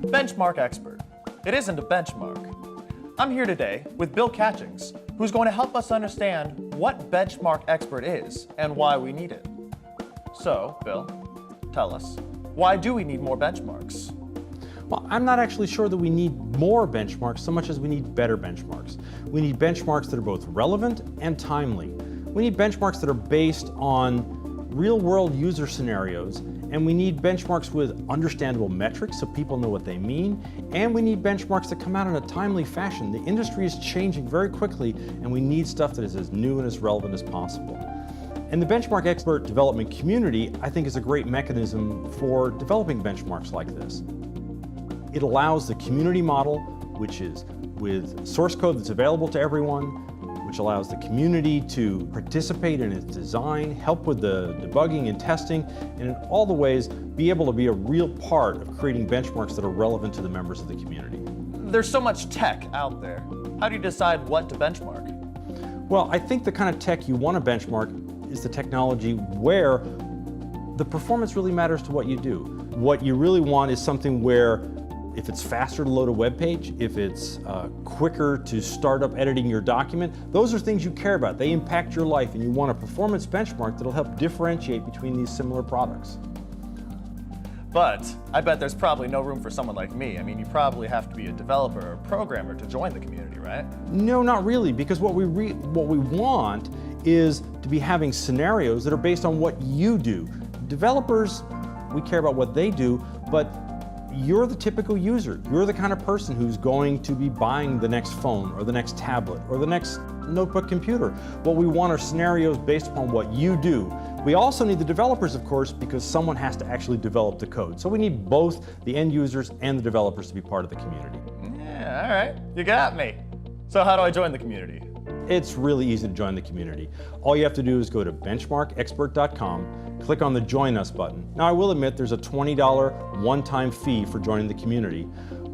Benchmark Expert. It isn't a benchmark. I'm here today with Bill Catchings, who's going to help us understand what Benchmark Expert is and why we need it. So, Bill, tell us, why do we need more benchmarks? Well, I'm not actually sure that we need more benchmarks so much as we need better benchmarks. We need benchmarks that are both relevant and timely. We need benchmarks that are based on real-world user scenarios, and we need benchmarks with understandable metrics so people know what they mean, and we need benchmarks that come out in a timely fashion. The industry is changing very quickly, and we need stuff that is as new and as relevant as possible. And the Benchmark Expert development community, I think, is a great mechanism for developing benchmarks like this. It allows the community model, which is with source code that's available to everyone, which allows the community to participate in its design, help with the debugging and testing, and in all the ways be able to be a real part of creating benchmarks that are relevant to the members of the community. There's so much tech out there. How do you decide what to benchmark? Well, I think the kind of tech you want to benchmark is the technology where the performance really matters to what you do. What you really want is something where if it's faster to load a web page, if it's quicker to start up editing your document, those are things you care about. They impact your life, and you want a performance benchmark that'll help differentiate between these similar products. But I bet there's probably no room for someone like me. I mean, you probably have to be a developer or a programmer to join the community, right? No, not really, because what we want is to be having scenarios that are based on what you do. Developers, we care about what they do, but you're the typical user. You're the kind of person who's going to be buying the next phone or the next tablet or the next notebook computer. What we want are scenarios based upon what you do. We also need the developers, of course, because someone has to actually develop the code. So we need both the end users and the developers to be part of the community. Yeah, all right, you got me. So how do I join the community? It's really easy to join the community. All you have to do is go to BenchmarkXPRT.com, click on the Join Us button. Now, I will admit there's a $20 one-time fee for joining the community,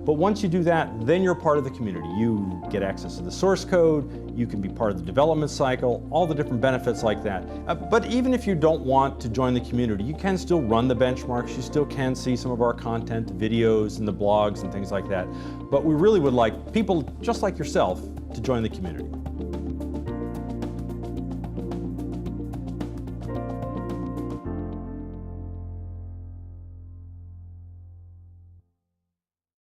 but once you do that, then you're part of the community. You get access to the source code, you can be part of the development cycle, all the different benefits like that. But even if you don't want to join the community, you can still run the benchmarks, you still can see some of our content, videos, and the blogs and things like that. But we really would like people just like yourself to join the community.